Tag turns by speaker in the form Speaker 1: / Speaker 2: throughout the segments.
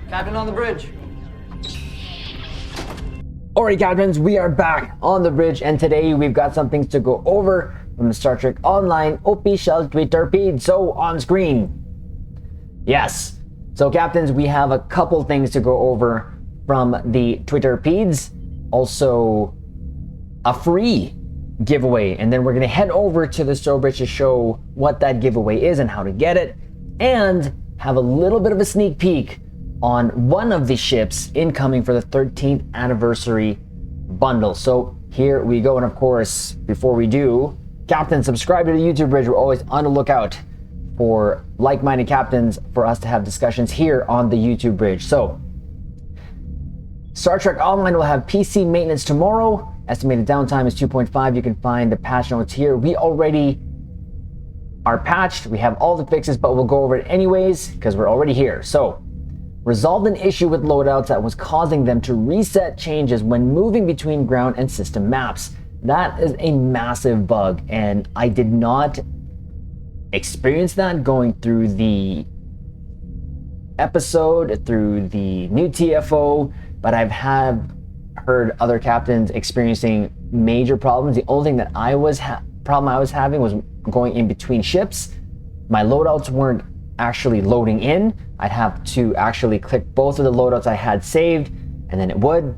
Speaker 1: Captain on the bridge.
Speaker 2: Alright, Captains, we are back on the bridge, and today we've got some things to go over from the Star Trek Online official Twitter feed. So, on screen. Yes. So, Captains, we have a couple things to go over from the Twitter feeds. Also, a free giveaway, and then we're going to head over to the Stowbridge to show what that giveaway is and how to get it, and have a little bit of a sneak peek on one of the ships incoming for the 13th anniversary bundle. So here we go, and of course, before we do, Captain, subscribe to the YouTube bridge. We're always on the lookout for like-minded captains for us to have discussions here on the YouTube bridge. So, Star Trek Online will have PC maintenance tomorrow. Estimated downtime is 2.5. You can find the patch notes here. We already are patched. We have all the fixes, but we'll go over it anyways because we're already here. So, resolved an issue with loadouts that was causing them to reset changes when moving between ground and system maps. That is a massive bug, and I did not experience that going through the episode, through the new TFO, but I've heard other captains experiencing major problems. The only thing that I was having was going in between ships. My loadouts weren't actually loading in. I'd have to actually click both of the loadouts I had saved, and then it would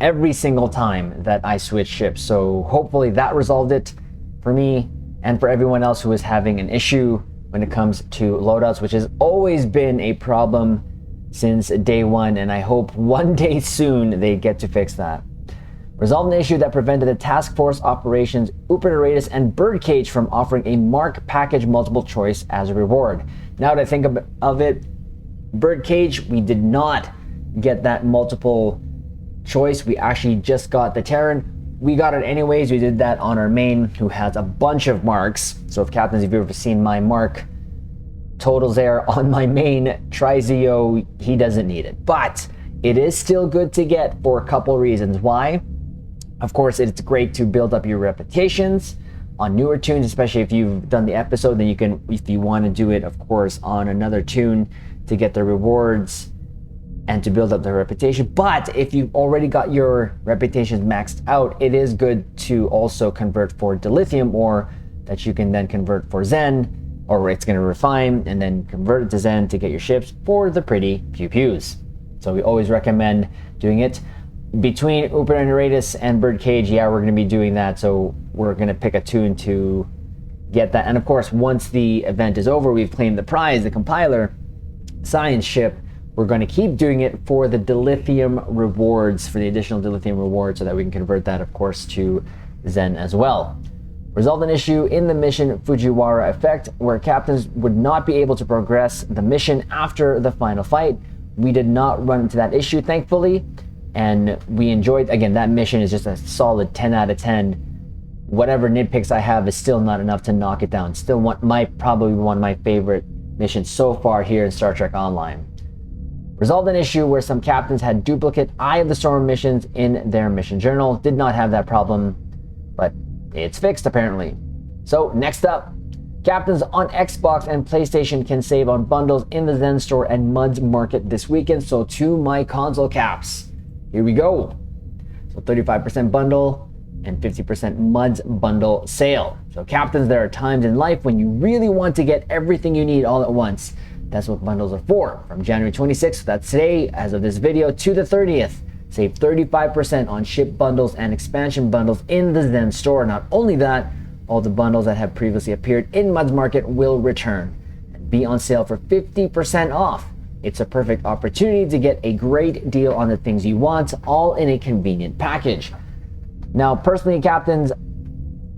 Speaker 2: every single time that I switched ships. So hopefully that resolved it for me and for everyone else who is having an issue when it comes to loadouts, which has always been a problem since day one, and I hope one day soon they get to fix that. Resolved an issue that prevented the task force operations Upernatus and Birdcage from offering a Mark package multiple choice as a reward. Now that I think of it, Birdcage, we did not get that multiple choice. We actually just got the Terran. We got it anyways. We did that on our main, who has a bunch of marks. So if Captains, if you've ever seen my mark totals there on my main Trizeo, he doesn't need it. But it is still good to get for a couple reasons. Why? Of course, it's great to build up your reputations on newer tunes, especially if you've done the episode, then you can, if you want to do it, of course, on another tune to get the rewards and to build up the reputation. But if you've already got your reputations maxed out, it is good to also convert for dilithium, or that you can then convert for Zen, or it's going to refine and then convert it to Zen to get your ships for the pretty pew-pews. So we always recommend doing it. Between Upernatus and Birdcage, yeah, we're going to be doing that. So we're going to pick a tune to get that. And of course, once the event is over, we've claimed the prize, the compiler science ship. We're going to keep doing it for the dilithium rewards, for the additional dilithium rewards, so that we can convert that, of course, to Zen as well. Resolved an issue in the mission Fujiwara Effect, where captains would not be able to progress the mission after the final fight. We did not run into that issue, thankfully, and we enjoyed, again, that mission is just a solid 10 out of 10. Whatever nitpicks I have is still not enough to knock it down. Still probably one of my favorite missions so far here in Star Trek Online. Resolved an issue where some captains had duplicate Eye of the Storm missions in their mission journal. Did not have that problem, but it's fixed apparently. So next up, captains on Xbox and PlayStation can save on bundles in the Zen Store and Muds Market this weekend. So to my console caps, here we go. So 35% bundle and 50% Muds bundle sale. So captains, there are times in life when you really want to get everything you need all at once. That's what bundles are for. From January 26th, that's today, as of this video, to the 30th. Save 35% on ship bundles and expansion bundles in the Zen Store. Not only that, all the bundles that have previously appeared in Muds Market will return and be on sale for 50% off. It's a perfect opportunity to get a great deal on the things you want, all in a convenient package. Now, personally, captains,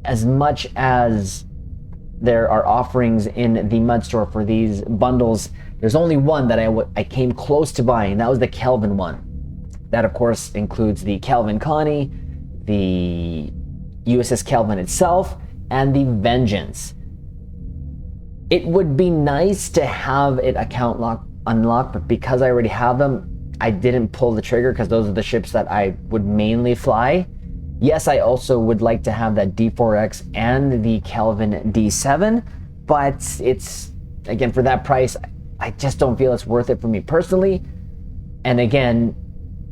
Speaker 2: as much as there are offerings in the Mud Store for these bundles, there's only one that I came close to buying, and that was the Kelvin one. That, of course, includes the Kelvin Connie, the USS Kelvin itself, and the Vengeance. It would be nice to have it account unlocked, but because I already have them, I didn't pull the trigger because those are the ships that I would mainly fly. Yes, I also would like to have that D4X and the Kelvin D7, but it's, again, for that price, I just don't feel it's worth it for me personally. And again,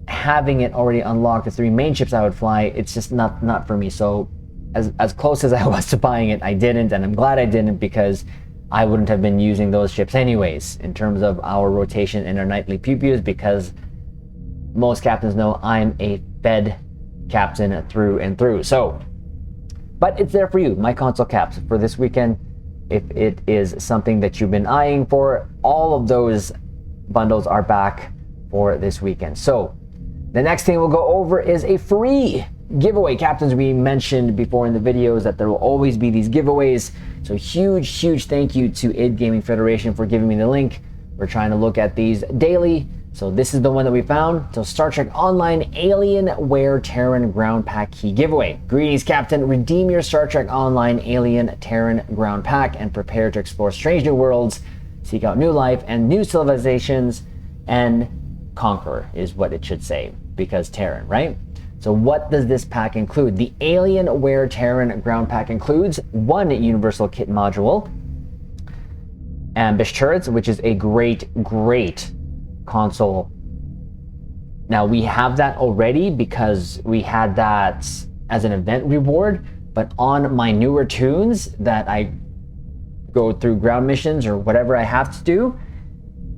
Speaker 2: having it already unlocked, the 3 main ships I would fly, it's just not for me. So as close as I was to buying it, I didn't, and I'm glad I didn't, because I wouldn't have been using those ships anyways in terms of our rotation and our nightly pew-pews, because most captains know I'm a Fed captain through and through. So, but it's there for you, my console caps for this weekend. If it is something that you've been eyeing for, all of those bundles are back for this weekend. So the next thing we'll go over is a free giveaway. Captains, we mentioned before in the videos that there will always be these giveaways. So huge thank you to id Gaming Federation for giving me the link. We're trying to look at these daily. So this is the one that we found. So Star Trek Online Alienware Terran Ground Pack Key Giveaway. Greetings, Captain. Redeem your Star Trek Online Alien Terran Ground Pack and prepare to explore strange new worlds, seek out new life and new civilizations, and conquer is what it should say, because Terran, right? So what does this pack include? The Alienware Terran Ground Pack includes 1 Universal Kit Module, Ambush Turrets, which is a great console. Now we have that already because we had that as an event reward, but on my newer tunes that I go through ground missions or whatever I have to do,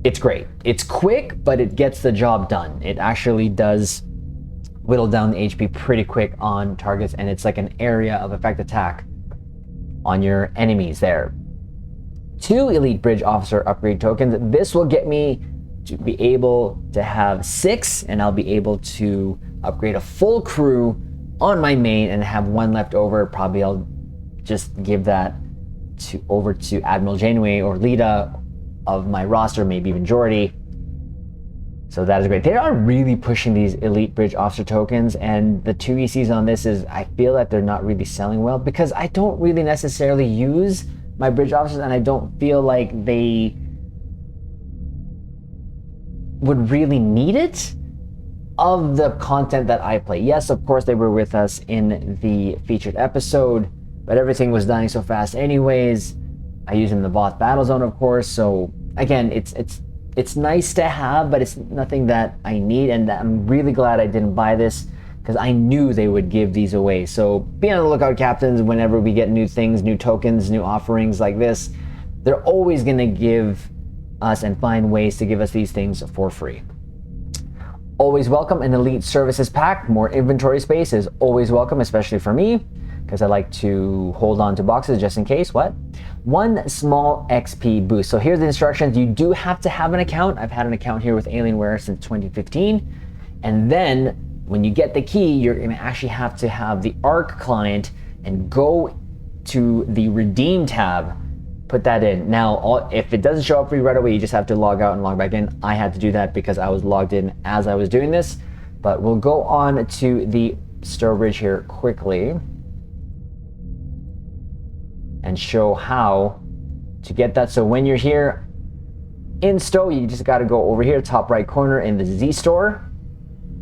Speaker 2: it's great. It's quick, but it gets the job done. It actually does whittle down the HP pretty quick on targets, and it's like an area of effect attack on your enemies there. 2 Elite Bridge Officer upgrade tokens. This will get me to be able to have 6, and I'll be able to upgrade a full crew on my main and have 1 left over. Probably I'll just give that over to Admiral Janeway or Lita of my roster, maybe even Geordi. So that is great. They are really pushing these Elite Bridge Officer tokens, and the 2 ECs on this is, I feel that they're not really selling well because I don't really necessarily use my bridge officers, and I don't feel like they would really need it of the content that I play. Yes, of course, they were with us in the featured episode, but everything was dying so fast anyways. I use them in the boss battle zone, of course. So again, it's nice to have, but it's nothing that I need, and I'm really glad I didn't buy this because I knew they would give these away. So be on the lookout, Captains, whenever we get new things, new tokens, new offerings like this. They're always going to give us and find ways to give us these things for free. Always welcome an Elite Services Pack. More inventory space is always welcome, especially for me, because I like to hold on to boxes just in case. 1 small XP boost. So here's the instructions. You do have to have an account. I've had an account here with Alienware since 2015. And then when you get the key, you're going to actually have to have the ARC client and go to the Redeem tab, put that in. Now, if it doesn't show up for you right away, you just have to log out and log back in. I had to do that because I was logged in as I was doing this. But we'll go on to the Stowbridge here quickly and show how to get that. So when you're here in Stow, you just got to go over here, top right corner in the Z store,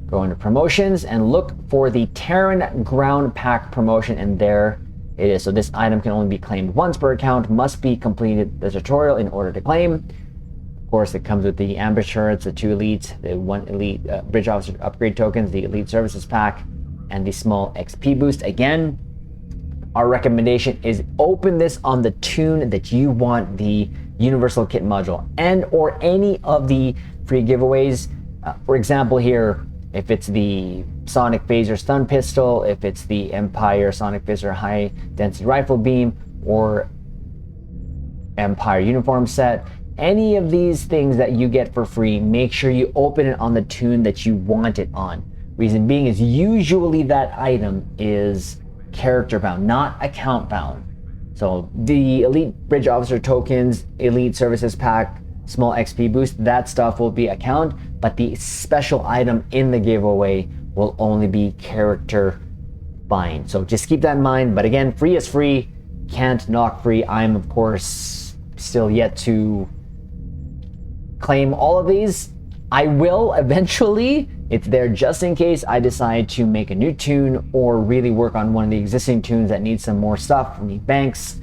Speaker 2: go into promotions and look for the Terran Ground Pack promotion, and there it is. So this item can only be claimed once per account, must be completed the tutorial in order to claim. Of course, it comes with the ambush turrets, the 2 elite, the 1 elite bridge officer upgrade tokens, the Elite Services Pack, and the small XP boost. Again, our recommendation is open this on the tune that you want the Universal Kit Module and or any of the free giveaways. For example here, if it's the Sonic Phaser Stun Pistol, if it's the Empire Sonic Phaser High Density Rifle Beam, or Empire Uniform Set, any of these things that you get for free, make sure you open it on the tune that you want it on. Reason being is usually that item is character bound, not account bound. So the Elite Bridge Officer tokens, Elite Services Pack, small XP boost, that stuff will be account, but the special item in the giveaway will only be character bind. So just keep that in mind. But again, free is free, can't knock free. I'm of course still yet to claim all of these. I will eventually. It's there just in case I decide to make a new tune or really work on one of the existing tunes that needs some more stuff. We need banks,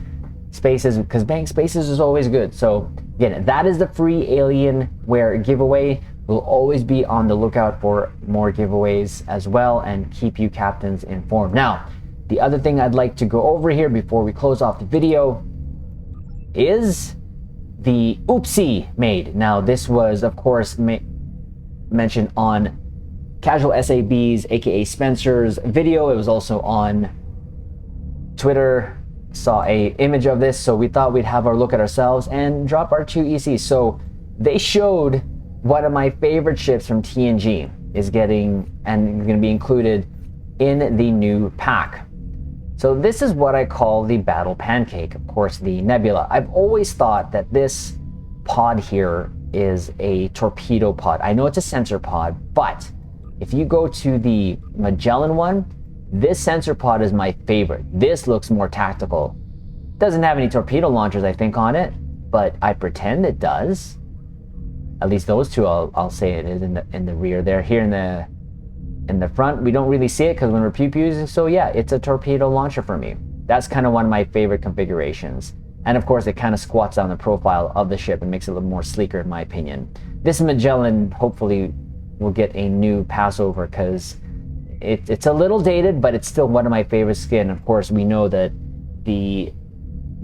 Speaker 2: spaces, because bank spaces is always good. So again, that is the free Alienware giveaway. We'll always be on the lookout for more giveaways as well and keep you captains informed. Now, the other thing I'd like to go over here before we close off the video is the oopsie made. Now, this was, of course, mentioned on Casual SAB's, aka Spencer's video. It was also on Twitter. Saw a image of this, so we thought we'd have our look at ourselves and drop our 2 ECs. So they showed one of my favorite ships from TNG is getting and going to be included in the new pack. So this is what I call the Battle Pancake, of course, the Nebula. I've always thought that this pod here is a torpedo pod. I know it's a sensor pod, but if you go to the Magellan one, this sensor pod is my favorite. This looks more tactical. Doesn't have any torpedo launchers, I think, on it, but I pretend it does. At least those two, I'll say it is in the rear there. Here in the front, we don't really see it because when we're pew-pewing. So yeah, it's a torpedo launcher for me. That's kind of one of my favorite configurations. And of course, it kind of squats down the profile of the ship and makes it a little more sleeker, in my opinion. This Magellan hopefully will get a new Passover because it's a little dated, but it's still one of my favorite skin. Of course, we know that the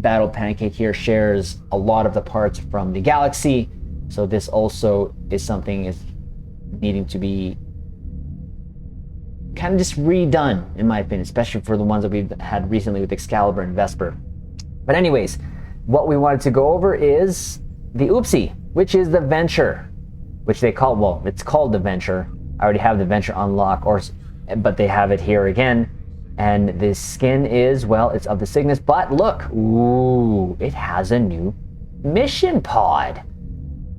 Speaker 2: Battle Pancake here shares a lot of the parts from the Galaxy. So this also is something is needing to be kind of just redone, in my opinion, especially for the ones that we've had recently with Excalibur and Vesper. But anyways, what we wanted to go over is the oopsie, which is the Venture, which they call, well, it's called the Venture. I already have the Venture unlocked, but they have it here again. And the skin is, well, it's of the Cygnus, but look, ooh, it has a new mission pod.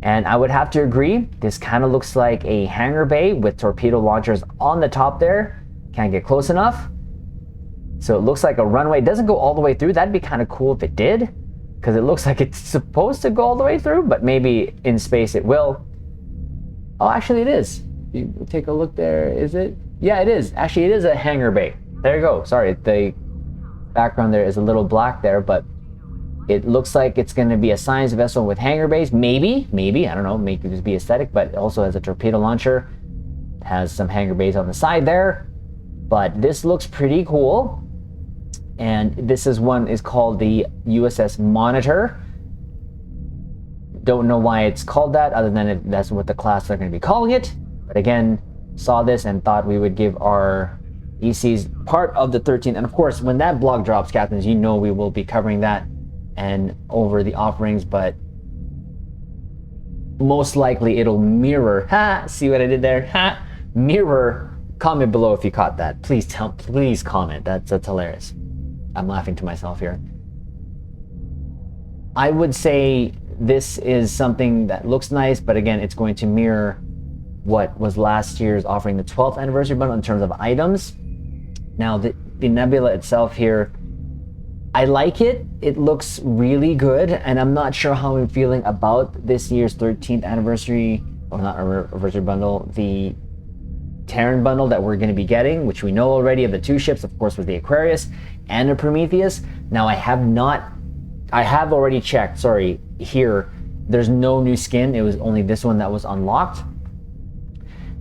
Speaker 2: And I would have to agree, this kind of looks like a hangar bay with torpedo launchers on the top there. Can't get close enough. So it looks like a runway. It doesn't go all the way through. That'd be kind of cool if it did, because it looks like it's supposed to go all the way through, but maybe in space it will. Oh, actually it is. You take a look there, is it? Yeah, it is. Actually, it is a hangar bay. There you go. Sorry, the background there is a little black there, but it looks like it's going to be a science vessel with hangar bays. Maybe, I don't know, maybe just be aesthetic, but it also has a torpedo launcher. Has some hangar bays on the side there. But this looks pretty cool. And this is one is called the USS Monitor. Don't know why it's called that, other than that's what the class they're going to be calling it. But again, saw this and thought we would give our ECs part of the 13. And of course, when that blog drops, captains, you know we will be covering that and over the offerings, but most likely it'll mirror, see what I did there? Mirror, comment below if you caught that. Please comment, that's hilarious. I'm laughing to myself here. I would say this is something that looks nice, but again, it's going to mirror what was last year's offering, the 12th anniversary bundle in terms of items. Now, the Nebula itself here, I like it. It looks really good, and I'm not sure how I'm feeling about this year's 13th anniversary, or not anniversary bundle, the Terran bundle that we're going to be getting, which we know already of the 2 ships, of course, with the Aquarius and the Prometheus. Now, I have already checked, sorry, here, there's no new skin. It was only this one that was unlocked.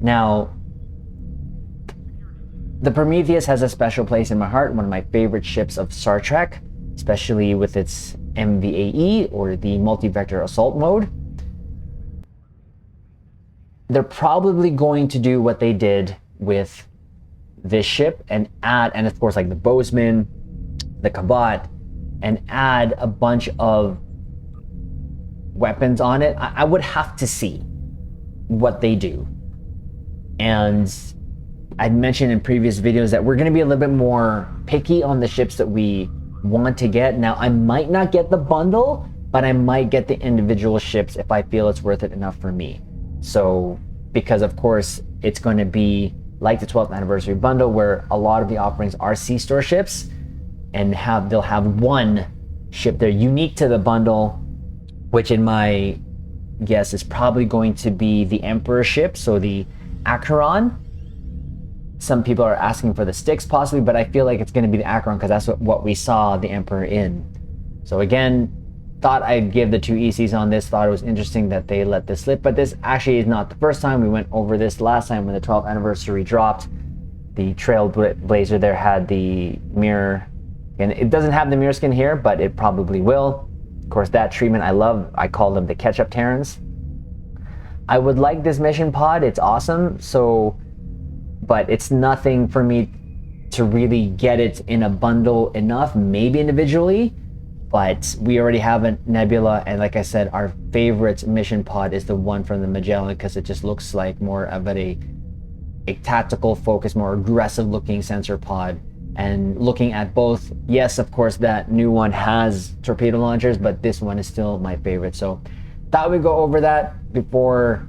Speaker 2: Now, the Prometheus has a special place in my heart, one of my favorite ships of Star Trek, especially with its MVAE, or the multi-vector assault mode. They're probably going to do what they did with this ship and add, and of course, like the Bozeman, the Kabat, and add a bunch of weapons on it. I would have to see what they do. And I'd mentioned in previous videos that we're going to be a little bit more picky on the ships that we want to get. Now, I might not get the bundle, but I might get the individual ships if I feel it's worth it enough for me. So, because of course, it's going to be like the 12th anniversary bundle, where a lot of the offerings are C-store ships, and they'll have one ship there unique to the bundle, which in my guess is probably going to be the Emperor ship, so the Acheron. Some people are asking for the Styx possibly, but I feel like it's going to be the Acheron because that's what we saw the Emperor in. So again, thought I'd give the 2 ECs on this. Thought it was interesting that they let this slip, but this actually is not the first time. We went over this last time when the 12th anniversary dropped. The Trailblazer there had the mirror, and it doesn't have the mirror skin here, but it probably will. Of course, that treatment I love. I call them the ketchup Terrans. I would like this mission pod. It's awesome. So, but it's nothing for me to really get it in a bundle enough, maybe individually, but we already have a Nebula, and like I said, our favorite mission pod is the one from the Magellan because it just looks like more of a tactical focus, more aggressive looking sensor pod. And looking at both, yes, of course, that new one has torpedo launchers, but this one is still my favorite. So thought we'd go over that before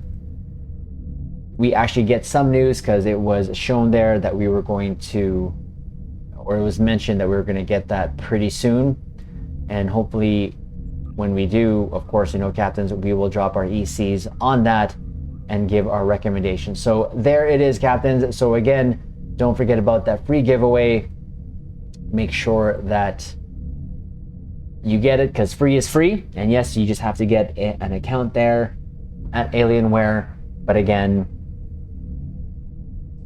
Speaker 2: we actually get some news, because it was shown there that we were going to, or it was mentioned that we were going to get that pretty soon. And hopefully when we do, of course, you know, captains, we will drop our ECs on that and give our recommendations. So there it is, captains. So again, don't forget about that free giveaway. Make sure that you get it, because free is free. And yes, you just have to get an account there at Alienware. But again,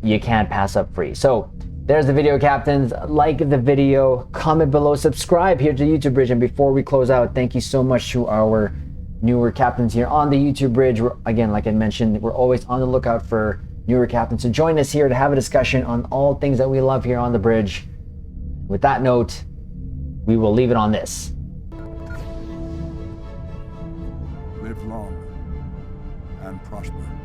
Speaker 2: you can't pass up free. So there's the video, captains. Like the video, comment below, subscribe here to YouTube Bridge. And before we close out, thank you so much to our newer captains here on the YouTube Bridge. Again, like I mentioned, we're always on the lookout for newer captains to join us here to have a discussion on all things that we love here on the bridge. With that note, we will leave it on this.
Speaker 1: Live long and prosper.